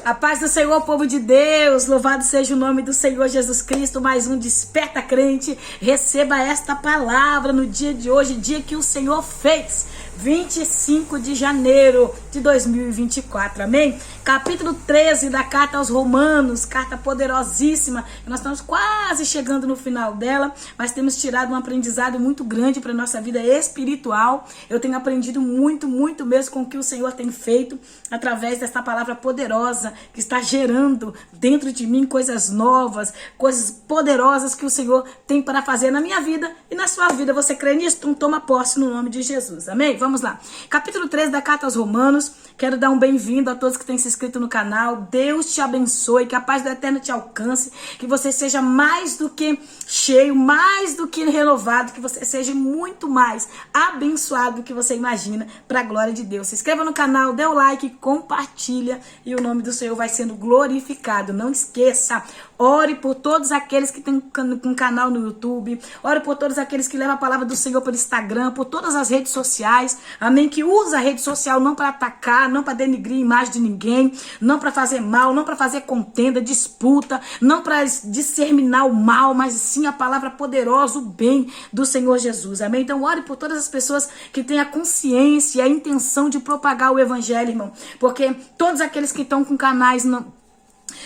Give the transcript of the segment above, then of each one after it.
A paz do Senhor, povo de Deus, louvado seja o nome do Senhor Jesus Cristo, mais um Desperta Crente, receba esta palavra no dia de hoje, dia que o Senhor fez, 25 de janeiro de 2024, amém? Capítulo 13 da carta aos Romanos, carta poderosíssima, nós estamos quase chegando no final dela, mas temos tirado um aprendizado muito grande para a nossa vida espiritual. Eu tenho aprendido muito mesmo com o que o Senhor tem feito, através desta palavra poderosa, que está gerando dentro de mim coisas novas, coisas poderosas que o Senhor tem para fazer na minha vida e na sua vida. Você crê nisso? Então toma posse no nome de Jesus, amém? Vamos lá. Capítulo 13 da carta aos Romanos. Quero dar um bem-vindo a todos que têm se inscrito no canal. Deus te abençoe, que a paz do Eterno te alcance, que você seja mais do que cheio, mais do que renovado, que você seja muito mais abençoado do que você imagina, para a glória de Deus. Se inscreva no canal, dê o like, compartilha e o nome do Senhor vai sendo glorificado. Não esqueça, ore por todos aqueles que têm um canal no YouTube, ore por todos aqueles que levam a palavra do Senhor pelo Instagram, por todas as redes sociais, amém? Que usa a rede social não para atacar, não para denigrir a imagem de ninguém, não para fazer mal, não para fazer contenda, disputa, não para disseminar o mal, mas sim a palavra poderosa, o bem do Senhor Jesus, amém? Então ore por todas as pessoas que têm a consciência e a intenção de propagar o evangelho, irmão, porque todos aqueles que estão com canais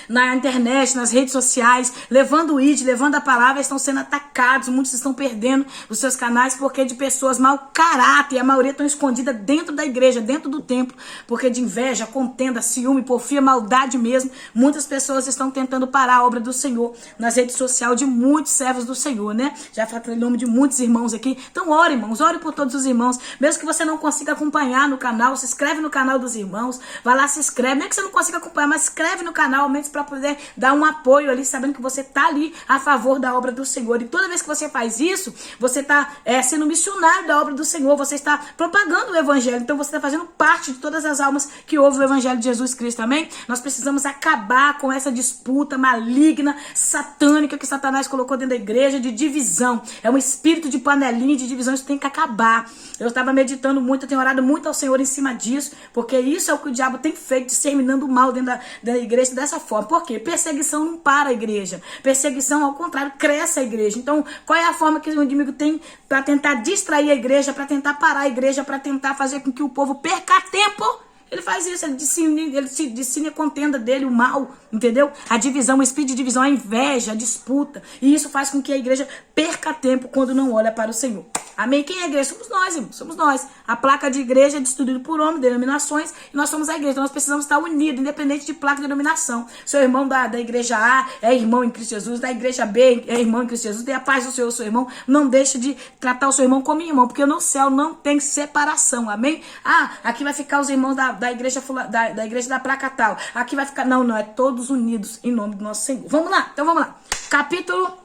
na internet, nas redes sociais, levando o ID, levando a palavra, estão sendo atacados, muitos estão perdendo os seus canais porque de pessoas mau caráter, a maioria estão escondida dentro da igreja, dentro do templo, porque de inveja, contenda, ciúme, porfia, maldade mesmo, muitas pessoas estão tentando parar a obra do Senhor nas redes sociais de muitos servos do Senhor, né? Já falei o nome de muitos irmãos aqui, então ore, irmãos, ore por todos os irmãos, mesmo que você não consiga acompanhar no canal, se inscreve no canal dos irmãos, vai lá, se inscreve, nem que você não consiga acompanhar, mas inscreve no canal, para poder dar um apoio ali, sabendo que você está ali a favor da obra do Senhor. E toda vez que você faz isso, você está sendo missionário da obra do Senhor, você está propagando o evangelho, então você está fazendo parte de todas as almas que ouvem o evangelho de Jesus Cristo, amém? Nós precisamos acabar com essa disputa maligna, satânica que Satanás colocou dentro da igreja, de divisão. É um espírito de panelinha, de divisão, isso tem que acabar. Eu estava meditando muito, eu tenho orado muito ao Senhor em cima disso, porque isso é o que o diabo tem feito, disseminando o mal dentro da igreja dessa forma. Por quê? Perseguição não para a igreja. Perseguição, ao contrário, cresce a igreja. Então, qual é a forma que o inimigo tem para tentar distrair a igreja, para tentar parar a igreja, para tentar fazer com que o povo perca tempo? Ele faz isso, ele discerne a contenda dele, o mal, entendeu? A divisão, o espírito de divisão, a inveja, a disputa. E isso faz com que a igreja perca tempo quando não olha para o Senhor. Amém? Quem é a igreja? Somos nós, irmãos, somos nós. A placa de igreja é distribuída por homens, denominações, e nós somos a igreja. Então nós precisamos estar unidos, independente de placa de denominação. Seu irmão da igreja A é irmão em Cristo Jesus, da igreja B é irmão em Cristo Jesus, dê a paz do Senhor, seu irmão. Não deixe de tratar o seu irmão como irmão, porque no céu não tem separação, amém? Ah, aqui vai ficar os irmãos da igreja da placa tal. Aqui vai ficar, não, é todos unidos em nome do nosso Senhor. Vamos lá, então vamos lá. Capítulo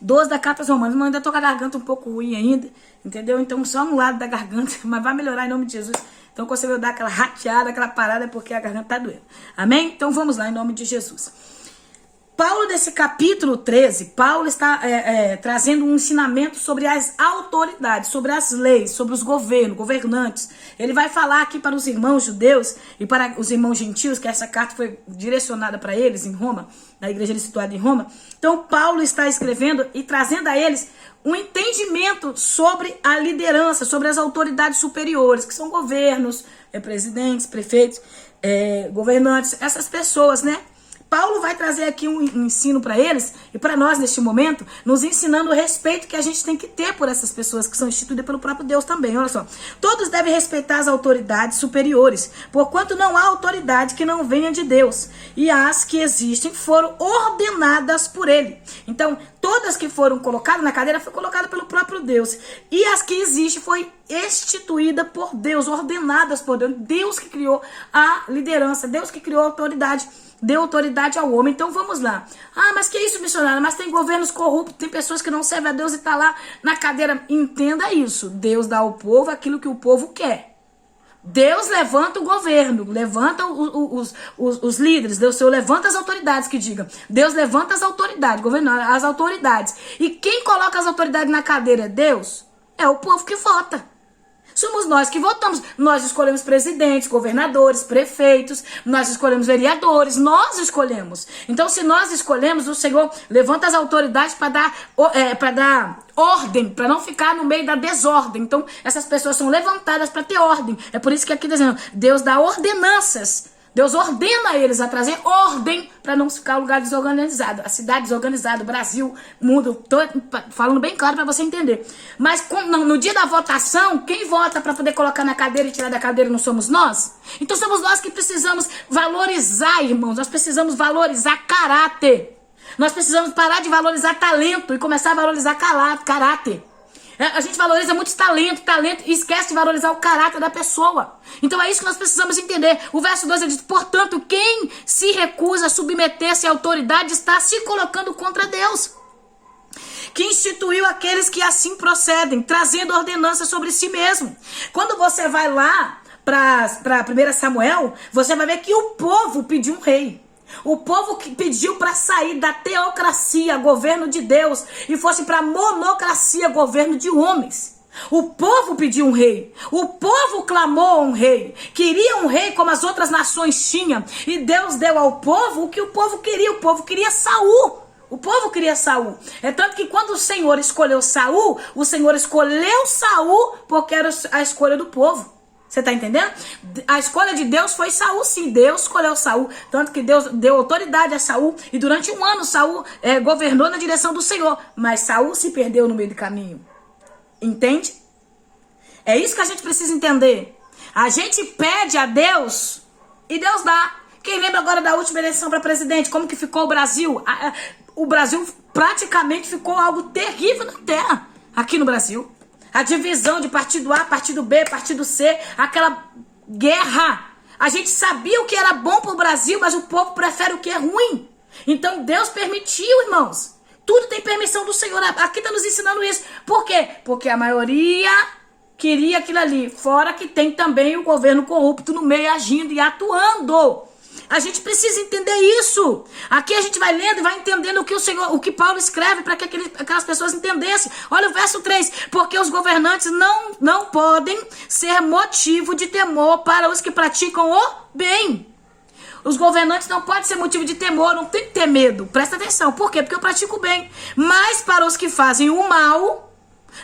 12 da carta aos Romanos. Mas ainda tô com a garganta um pouco ruim ainda, entendeu? Então só um lado da garganta, mas vai melhorar em nome de Jesus. Então quando você vai dar aquela rateada, aquela parada, é porque a garganta tá doendo. Amém? Então vamos lá, em nome de Jesus. Paulo, nesse capítulo 13, Paulo está trazendo um ensinamento sobre as autoridades, sobre as leis, sobre os governantes. Ele vai falar aqui para os irmãos judeus e para os irmãos gentios, que essa carta foi direcionada para eles em Roma, na igreja situada em Roma. Então Paulo está escrevendo e trazendo a eles um entendimento sobre a liderança, sobre as autoridades superiores, que são governos, presidentes, prefeitos, governantes, essas pessoas, né? Paulo vai trazer aqui um ensino para eles e para nós neste momento, nos ensinando o respeito que a gente tem que ter por essas pessoas que são instituídas pelo próprio Deus também. Olha só, todos devem respeitar as autoridades superiores, porquanto não há autoridade que não venha de Deus, e as que existem foram ordenadas por ele. Então, todas que foram colocadas na cadeira foram colocadas pelo próprio Deus, e as que existem foi instituída por Deus, ordenadas por Deus. Deus que criou a liderança, Deus que criou a autoridade, deu autoridade ao homem. Então vamos lá. Ah, mas que isso, missionário? Mas tem governos corruptos, tem pessoas que não servem a Deus e tá lá na cadeira. Entenda isso. Deus dá ao povo aquilo que o povo quer. Deus levanta o governo, levanta os líderes, Deus levanta as autoridades que digam. Deus levanta as autoridades, as autoridades. E quem coloca as autoridades na cadeira é Deus? É o povo que vota. Somos nós que votamos. Nós escolhemos presidentes, governadores, prefeitos, nós escolhemos vereadores, nós escolhemos. Então, se nós escolhemos, o Senhor levanta as autoridades para dar ordem, para não ficar no meio da desordem. Então, essas pessoas são levantadas para ter ordem. É por isso que aqui dizendo, Deus dá ordenanças. Deus ordena eles a trazer ordem para não ficar um lugar desorganizado. A cidade desorganizada, o Brasil, o mundo, tô falando bem claro para você entender. Mas no dia da votação, quem vota para poder colocar na cadeira e tirar da cadeira não somos nós? Então somos nós que precisamos valorizar, irmãos. Nós precisamos valorizar caráter. Nós precisamos parar de valorizar talento e começar a valorizar caráter. A gente valoriza muito talento, e esquece de valorizar o caráter da pessoa. Então é isso que nós precisamos entender. O verso 2 diz, portanto, quem se recusa a submeter-se à autoridade está se colocando contra Deus, que instituiu aqueles que assim procedem, trazendo ordenança sobre si mesmo. Quando você vai lá para 1 Samuel, você vai ver que o povo pediu um rei. O povo que pediu para sair da teocracia, governo de Deus, e fosse para monocracia, governo de homens. O povo pediu um rei. O povo clamou um rei. Queria um rei como as outras nações tinham. E Deus deu ao povo o que o povo queria. O povo queria Saul. O povo queria Saul. É tanto que quando o Senhor escolheu Saul, o Senhor escolheu Saul porque era a escolha do povo. Você está entendendo? A escolha de Deus foi Saul, sim. Deus escolheu Saul. Tanto que Deus deu autoridade a Saul. E durante um ano Saul governou na direção do Senhor. Mas Saul se perdeu no meio do caminho. Entende? É isso que a gente precisa entender. A gente pede a Deus e Deus dá. Quem lembra agora da última eleição para presidente? Como que ficou o Brasil? O Brasil praticamente ficou algo terrível na terra. Aqui no Brasil. A divisão de partido A, partido B, partido C, aquela guerra. A gente sabia o que era bom para o Brasil, mas o povo prefere o que é ruim. Então Deus permitiu, irmãos. Tudo tem permissão do Senhor. Aqui está nos ensinando isso. Por quê? Porque a maioria queria aquilo ali. Fora que tem também o governo corrupto no meio agindo e atuando. A gente precisa entender isso. Aqui a gente vai lendo e vai entendendo o que Paulo escreve para que aquelas pessoas entendessem. Olha o verso 3. Porque os governantes não podem ser motivo de temor para os que praticam o bem. Os governantes não podem ser motivo de temor, não tem que ter medo. Presta atenção. Por quê? Porque eu pratico o bem. Mas para os que fazem o mal,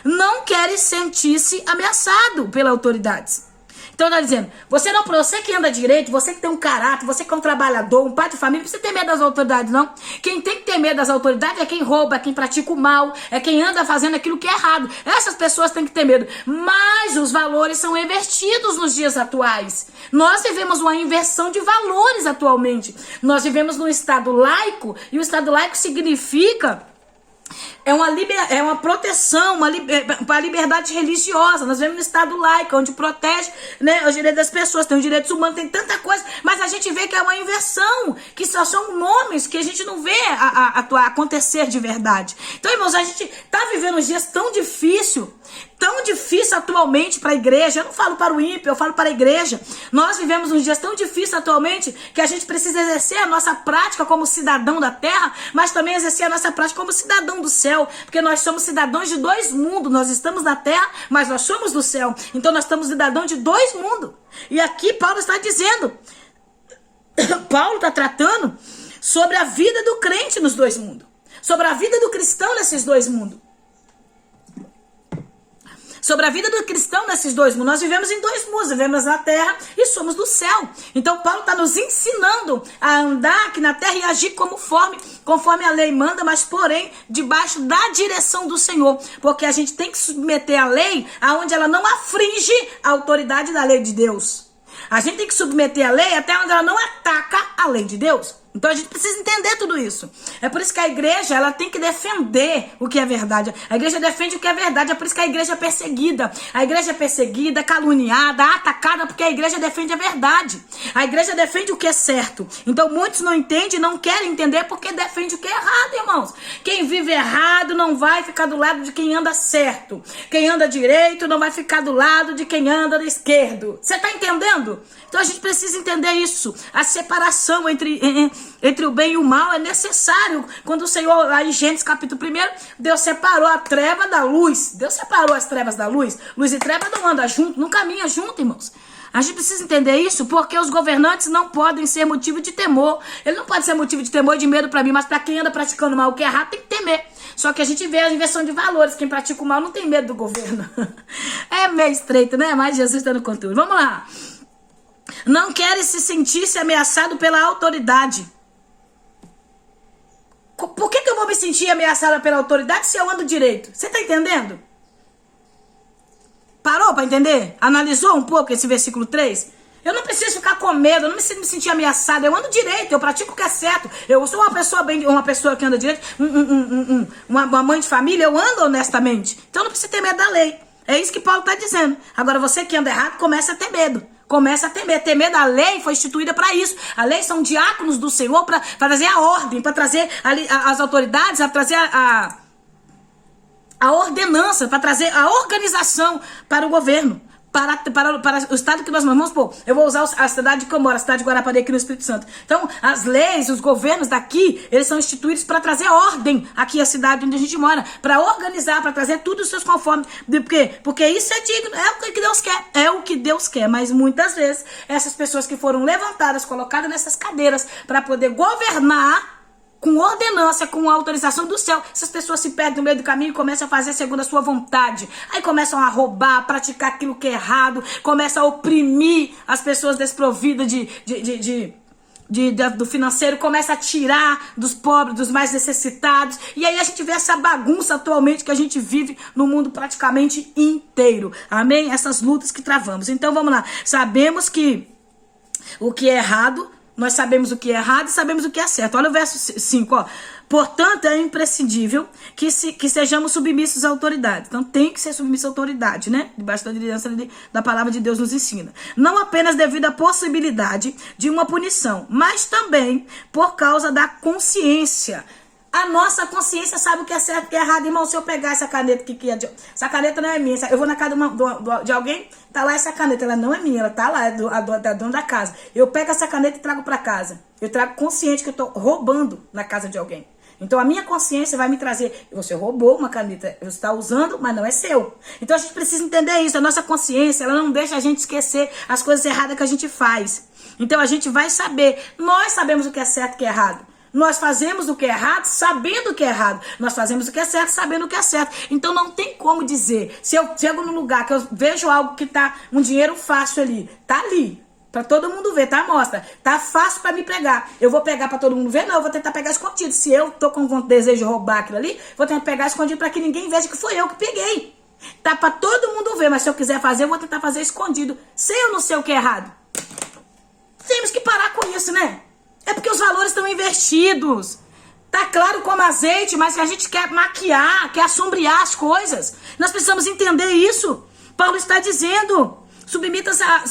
não querem sentir-se ameaçado pelas autoridades. Então está dizendo, você que anda direito, você que tem um caráter, você que é um trabalhador, um pai de família, não precisa ter medo das autoridades, não. Quem tem que ter medo das autoridades é quem rouba, é quem pratica o mal, é quem anda fazendo aquilo que é errado. Essas pessoas têm que ter medo. Mas os valores são invertidos nos dias atuais. Nós vivemos uma inversão de valores atualmente. Nós vivemos num estado laico, e o estado laico significa... É uma proteção para a liberdade religiosa. Nós vemos no estado laico, onde protege, né, os direitos das pessoas, tem os direitos humanos, tem tanta coisa, mas a gente vê que é uma inversão, que só são nomes que a gente não vê acontecer de verdade. Então, irmãos, a gente está vivendo uns dias tão difícil atualmente para a igreja. Eu não falo para o ímpio, eu falo para a igreja. Nós vivemos uns dias tão difíceis atualmente que a gente precisa exercer a nossa prática como cidadão da terra, mas também exercer a nossa prática como cidadão do céu, porque nós somos cidadãos de dois mundos. Nós estamos na terra, mas nós somos do céu. Então nós estamos cidadãos de dois mundos. E aqui Paulo está dizendo, Paulo está tratando sobre a vida do crente nos dois mundos, sobre a vida do cristão nesses dois mundos. Sobre a vida do cristão nesses dois mundos. Nós vivemos em dois mundos, vivemos na terra e somos do céu. Então Paulo está nos ensinando a andar aqui na terra e agir conforme a lei manda, mas porém debaixo da direção do Senhor. Porque a gente tem que submeter a lei aonde ela não afringe a autoridade da lei de Deus. A gente tem que submeter a lei até onde ela não ataca a lei de Deus. Então a gente precisa entender tudo isso. É por isso que a igreja, ela tem que defender o que é verdade. A igreja defende o que é verdade. É por isso que a igreja é perseguida. A igreja é perseguida, caluniada, atacada, porque a igreja defende a verdade. A igreja defende o que é certo. Então muitos não entendem, não querem entender porque defende o que é errado, irmãos. Quem vive errado não vai ficar do lado de quem anda certo. Quem anda direito não vai ficar do lado de quem anda esquerdo. Você está entendendo? Então a gente precisa entender isso. A separação entre entre o bem e o mal é necessário. Quando o Senhor, lá em Gênesis capítulo 1, Deus separou a treva da luz. Deus separou as trevas da luz. Luz e treva não andam junto, não caminham junto, irmãos. A gente precisa entender isso porque os governantes não podem ser motivo de temor. Ele não pode ser motivo de temor e de medo para mim, mas para quem anda praticando mal o que é errado tem que temer. Só que a gente vê a inversão de valores. Quem pratica o mal não tem medo do governo. É meio estreito, né? Mas Jesus está no conteúdo. Vamos lá. Não querem se sentir-se ameaçado pela autoridade. Por que eu vou me sentir ameaçada pela autoridade se eu ando direito? Você está entendendo? Parou para entender? Analisou um pouco esse versículo 3? Eu não preciso ficar com medo, eu não preciso me sentir ameaçada. Eu ando direito, eu pratico o que é certo. Eu sou uma pessoa que anda direito, uma mãe de família, eu ando honestamente. Então eu não preciso ter medo da lei. É isso que Paulo está dizendo. Agora você que anda errado, começa a ter medo. Começa a temer. Temer da lei foi instituída para isso. A lei são diáconos do Senhor para trazer a ordem, para trazer as autoridades, a trazer a ordenança, para trazer a organização para o governo. Para o estado que nós vamos pôr. Eu vou usar a cidade que eu moro, a cidade de Guarapari aqui no Espírito Santo. Então, as leis, os governos daqui, eles são instituídos para trazer ordem aqui à cidade onde a gente mora, para organizar, para trazer tudo os seus conformes. Por quê? Porque isso é digno, é o que Deus quer, é o que Deus quer. Mas muitas vezes, essas pessoas que foram levantadas, colocadas nessas cadeiras para poder governar, com ordenança, com autorização do céu, essas pessoas se perdem no meio do caminho e começam a fazer segundo a sua vontade. Aí começam a roubar, a praticar aquilo que é errado, começam a oprimir as pessoas desprovidas do financeiro, começa a tirar dos pobres, dos mais necessitados. E aí a gente vê essa bagunça atualmente que a gente vive no mundo praticamente inteiro. Amém? Essas lutas que travamos. Então vamos lá. Sabemos que o que é errado, nós sabemos o que é errado e sabemos o que é certo. Olha o verso 5, ó. Portanto, é imprescindível que sejamos submissos à autoridade. Então, tem que ser submisso à autoridade, né? Debaixo da liderança da palavra de Deus nos ensina. Não apenas devido à possibilidade de uma punição, mas também por causa da consciência. A nossa consciência sabe o que é certo e o que é errado. Irmão, se eu pegar essa caneta aqui, essa caneta não é minha. Eu vou na casa de alguém, tá lá essa caneta. Ela não é minha, ela tá lá, é da dona da casa. Eu pego essa caneta e trago para casa. Eu trago consciente que eu tô roubando na casa de alguém. Então a minha consciência vai me trazer. Você roubou uma caneta, você está usando, mas não é seu. Então a gente precisa entender isso. A nossa consciência, ela não deixa a gente esquecer as coisas erradas que a gente faz. Então a gente vai saber. Nós sabemos o que é certo e o que é errado. Nós fazemos o que é errado sabendo o que é errado. Nós fazemos o que é certo sabendo o que é certo. Então não tem como dizer. Se eu chego num lugar que eu vejo algo que tá um dinheiro fácil ali, tá ali, pra todo mundo ver, tá? Mostra. Tá fácil pra me pegar. Eu vou pegar pra todo mundo ver? Não, eu vou tentar pegar escondido. Se eu tô com desejo de roubar aquilo ali, vou tentar pegar escondido pra que ninguém veja que foi eu que peguei. Tá pra todo mundo ver, mas se eu quiser fazer, eu vou tentar fazer escondido. Sei eu não sei o que é errado. Temos que parar com isso, né? É porque os valores estão invertidos. Tá claro como azeite, mas a gente quer maquiar, quer assombrear as coisas. Nós precisamos entender isso. Paulo está dizendo,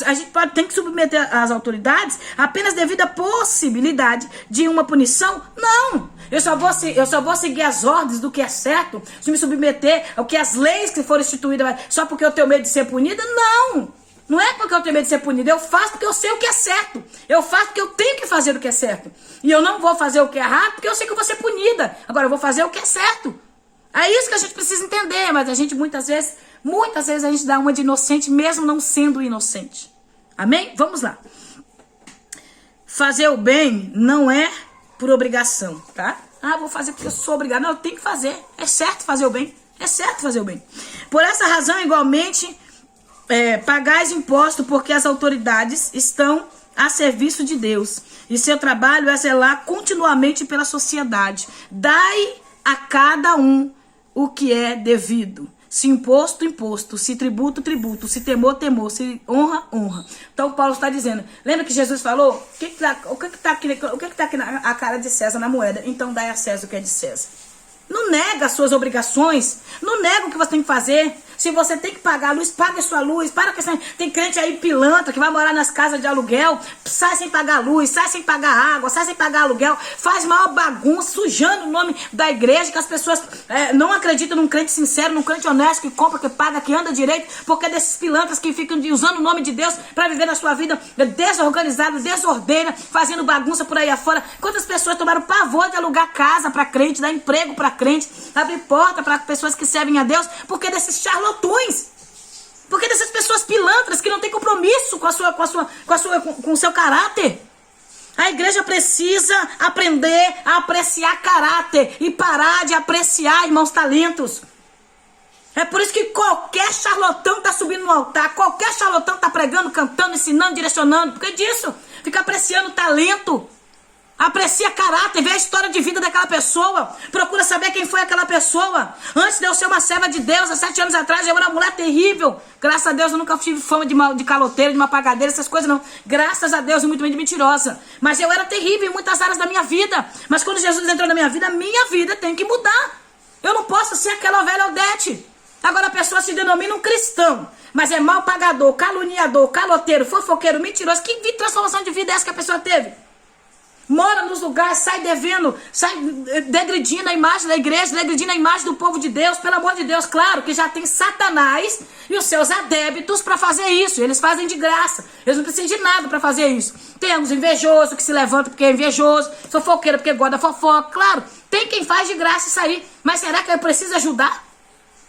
a gente tem que submeter às autoridades apenas devido à possibilidade de uma punição? Não. Eu só vou seguir as ordens do que é certo, se me submeter ao que as leis que foram instituídas, só porque eu tenho medo de ser punida? Não. Não é porque eu tenho medo de ser punida, eu faço porque eu sei o que é certo. Eu faço porque eu tenho que fazer o que é certo. E eu não vou fazer o que é errado porque eu sei que eu vou ser punida. Agora eu vou fazer o que é certo. É isso que a gente precisa entender, mas a gente muitas vezes a gente dá uma de inocente mesmo não sendo inocente. Amém? Vamos lá. Fazer o bem não é por obrigação, tá? Ah, vou fazer porque eu sou obrigado. Não, eu tenho que fazer. É certo fazer o bem. É certo fazer o bem. Por essa razão, igualmente, pagais imposto porque as autoridades estão a serviço de Deus. E seu trabalho é zelar continuamente pela sociedade. Dai a cada um o que é devido. Se imposto, imposto. Se tributo, tributo. Se temor, temor. Se honra, honra. Então Paulo está dizendo. Lembra que Jesus falou? O que está aqui na cara de César na moeda? Então dai a César o que é de César. Não nega as suas obrigações. Não nega o que você tem que fazer. Se você tem que pagar a luz, pague sua luz. Para que tem crente aí pilantra que vai morar nas casas de aluguel, sai sem pagar luz, sai sem pagar água, sai sem pagar aluguel, faz maior bagunça, sujando o nome da igreja, que as pessoas não acreditam num crente sincero, num crente honesto, que compra, que paga, que anda direito, porque desses pilantras que ficam usando o nome de Deus para viver na sua vida desorganizado, desordeira, fazendo bagunça por aí afora. Quantas pessoas tomaram pavor de alugar casa para crente, dar emprego para crente, abrir porta para pessoas que servem a Deus, porque desses charlatões, porque dessas pessoas pilantras que não têm compromisso com o seu caráter. A igreja precisa aprender a apreciar caráter e parar de apreciar, irmãos, talentos. É por isso que qualquer charlatão está subindo no altar, qualquer charlatão está pregando, cantando, ensinando, direcionando. Por que disso? Fica apreciando talento. Aprecia caráter, vê a história de vida daquela pessoa. Procura saber quem foi aquela pessoa. Antes de eu ser uma serva de Deus, há 7 anos atrás, eu era uma mulher terrível. Graças a Deus eu nunca tive fama de caloteira, de uma apagadeira, essas coisas não. Graças a Deus, e muito bem de mentirosa. Mas eu era terrível em muitas áreas da minha vida. Mas quando Jesus entrou na minha vida tem que mudar. Eu não posso ser aquela velha Odete. Agora a pessoa se denomina um cristão, mas é mal pagador, caluniador, caloteiro, fofoqueiro, mentiroso. Que transformação de vida é essa que a pessoa teve? Mora nos lugares, sai devendo, sai degredindo a imagem da igreja, degredindo a imagem do povo de Deus. Pelo amor de Deus, claro que já tem Satanás e os seus adébitos para fazer isso. Eles fazem de graça, eles não precisam de nada para fazer isso. Temos invejoso que se levanta porque é invejoso, fofoqueiro porque gosta da fofoca. Claro, tem quem faz de graça isso aí, mas será que eu preciso ajudar?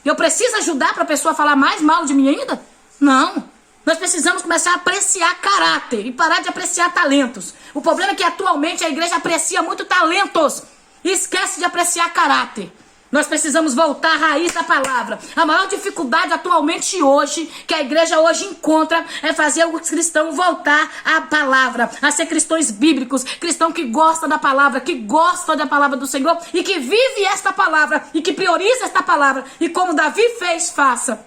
Eu preciso ajudar para a pessoa falar mais mal de mim ainda? Não. Nós precisamos começar a apreciar caráter e parar de apreciar talentos. O problema é que atualmente a igreja aprecia muito talentos e esquece de apreciar caráter. Nós precisamos voltar à raiz da palavra. A maior dificuldade atualmente hoje, que a igreja hoje encontra, é fazer os cristãos voltar à palavra, a ser cristãos bíblicos, cristão que gosta da palavra do Senhor e que vive esta palavra e que prioriza esta palavra. E como Davi fez, faça.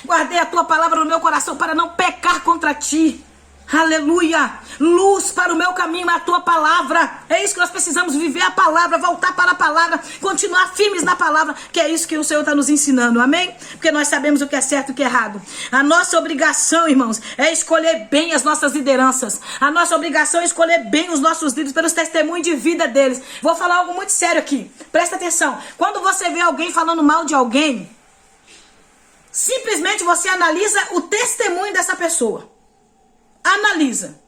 Guardei a tua palavra no meu coração para não pecar contra ti. Aleluia. Luz para o meu caminho é a tua palavra. É isso que nós precisamos, viver a palavra, voltar para a palavra, continuar firmes na palavra, que é isso que o Senhor está nos ensinando, amém? Porque nós sabemos o que é certo e o que é errado. A nossa obrigação, irmãos, é escolher bem as nossas lideranças. A nossa obrigação é escolher bem os nossos líderes pelos testemunhos de vida deles. Vou falar algo muito sério aqui, presta atenção. Quando você vê alguém falando mal de alguém, simplesmente você analisa o testemunho dessa pessoa. Analisa.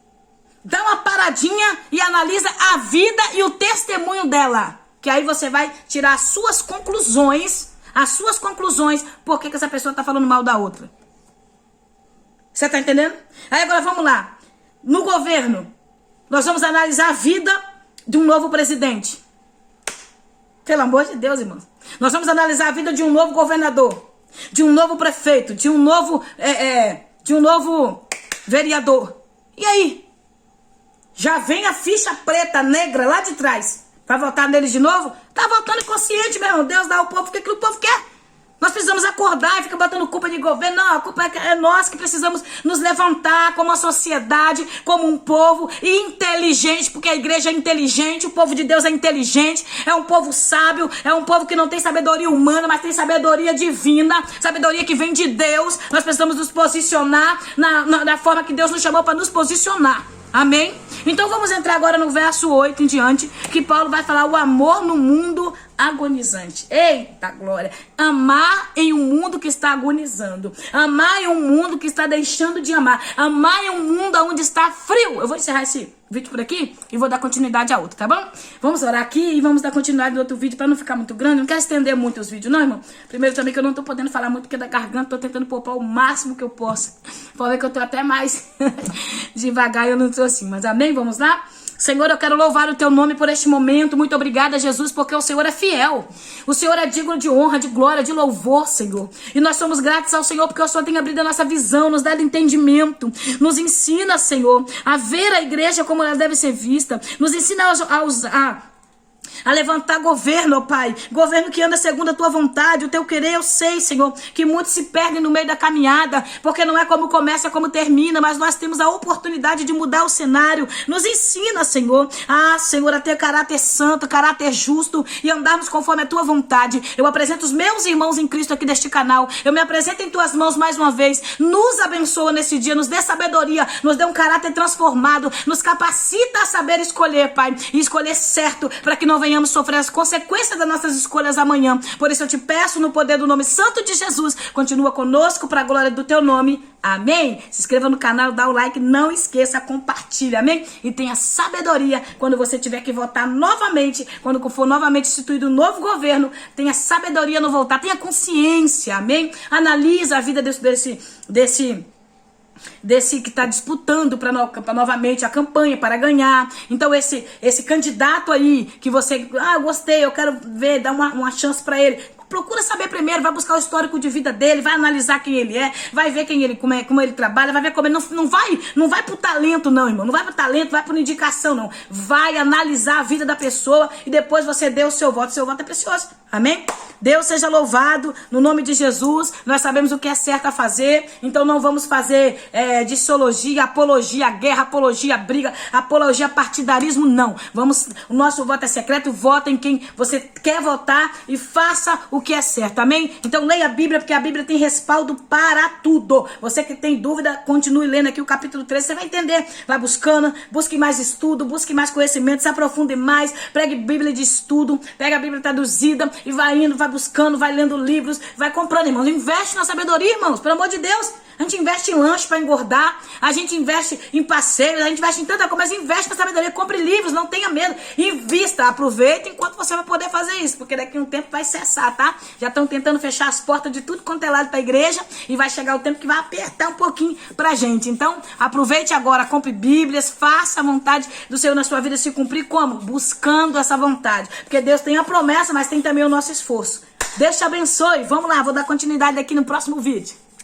Dá uma paradinha e analisa a vida e o testemunho dela. Que aí você vai tirar as suas conclusões. Por que essa pessoa está falando mal da outra. Você está entendendo? Aí agora vamos lá. No governo, nós vamos analisar a vida de um novo presidente. Pelo amor de Deus, irmãos. Nós vamos analisar a vida de um novo governador, de um novo prefeito, de um novo vereador. E aí? Já vem a ficha preta, negra lá de trás. Vai votar neles de novo? Tá votando inconsciente, meu irmão. Deus dá ao povo o que o povo quer. Nós precisamos acordar e ficar botando culpa de governo. Não, a culpa é nós que precisamos nos levantar como uma sociedade, como um povo inteligente, porque a igreja é inteligente, o povo de Deus é inteligente, é um povo sábio, é um povo que não tem sabedoria humana, mas tem sabedoria divina, sabedoria que vem de Deus. Nós precisamos nos posicionar na forma que Deus nos chamou para nos posicionar. Amém? Então vamos entrar agora no verso 8 em diante, que Paulo vai falar o amor no mundo agonizante. Eita glória! Amar em um mundo que está agonizando. Amar em um mundo que está deixando de amar. Amar em um mundo onde está frio. Eu vou encerrar esse vídeo por aqui e vou dar continuidade a outro, tá bom? Vamos orar aqui e vamos dar continuidade no outro vídeo para não ficar muito grande. Não quero estender muito os vídeos, não, irmão. Primeiro também que eu não tô podendo falar muito porque da garganta, tô tentando poupar o máximo que eu posso. Pode ver que eu tô até mais devagar, eu não tô assim, mas amém? Vamos lá? Senhor, eu quero louvar o teu nome por este momento. Muito obrigada, Jesus, porque o Senhor é fiel. O Senhor é digno de honra, de glória, de louvor, Senhor. E nós somos gratos ao Senhor porque o Senhor tem abrido a nossa visão, nos dado entendimento. Nos ensina, Senhor, a ver a igreja como ela deve ser vista. Nos ensina a levantar governo, ó Pai. Governo que anda segundo a tua vontade, o teu querer. Eu sei, Senhor, que muitos se perdem no meio da caminhada, porque não é como começa, é como termina, mas nós temos a oportunidade de mudar o cenário. Nos ensina, Senhor, Senhor, a ter caráter santo, caráter justo e andarmos conforme a tua vontade. Eu apresento os meus irmãos em Cristo aqui deste canal. Eu me apresento em tuas mãos mais uma vez. Nos abençoa nesse dia, nos dê sabedoria, nos dê um caráter transformado, nos capacita a saber escolher, Pai, e escolher certo, para que não venhamos sofrer as consequências das nossas escolhas amanhã. Por isso eu te peço, no poder do nome santo de Jesus, continua conosco para a glória do teu nome. Amém? Se inscreva no canal, dá o like, não esqueça, compartilha, amém? E tenha sabedoria quando você tiver que votar novamente, quando for novamente instituído um novo governo, tenha sabedoria no votar, tenha consciência, amém? Analisa a vida desse que está disputando para novamente a campanha para ganhar. Então esse candidato aí que você, gostei, eu quero ver, dar uma chance para ele. Procura saber primeiro, vai buscar o histórico de vida dele, vai analisar quem ele é, vai ver como ele trabalha, vai ver como ele não vai pro talento não, irmão, não vai pro talento, vai por indicação não, vai analisar a vida da pessoa e depois você dê o seu voto é precioso, amém? Deus seja louvado, no nome de Jesus. Nós sabemos o que é certo a fazer, então não vamos fazer dissologia, apologia à guerra, apologia à briga, apologia a partidarismo, não. O nosso voto é secreto, vota em quem você quer votar e faça o que é certo, amém? Então leia a Bíblia, porque a Bíblia tem respaldo para tudo. Você que tem dúvida, continue lendo aqui o capítulo 13, você vai entender. Vai buscando, busque mais estudo, busque mais conhecimento, se aprofunde mais, pregue Bíblia de estudo, pega a Bíblia traduzida e vai indo, vai buscando, vai lendo livros, vai comprando, irmãos. Investe na sabedoria, irmãos, pelo amor de Deus. A gente investe em lanche para engordar, a gente investe em passeios, a gente investe em tanta coisa, mas investe na sabedoria, compre livros, não tenha medo, invista, aproveita enquanto você vai poder fazer isso, porque daqui a um tempo vai cessar, tá? Já estão tentando fechar as portas de tudo quanto é lado para a igreja e vai chegar o tempo que vai apertar um pouquinho pra gente. Então, aproveite agora, compre Bíblias, faça a vontade do Senhor na sua vida se cumprir como? Buscando essa vontade, porque Deus tem a promessa, mas tem também o nosso esforço. Deus te abençoe, vamos lá, vou dar continuidade aqui no próximo vídeo.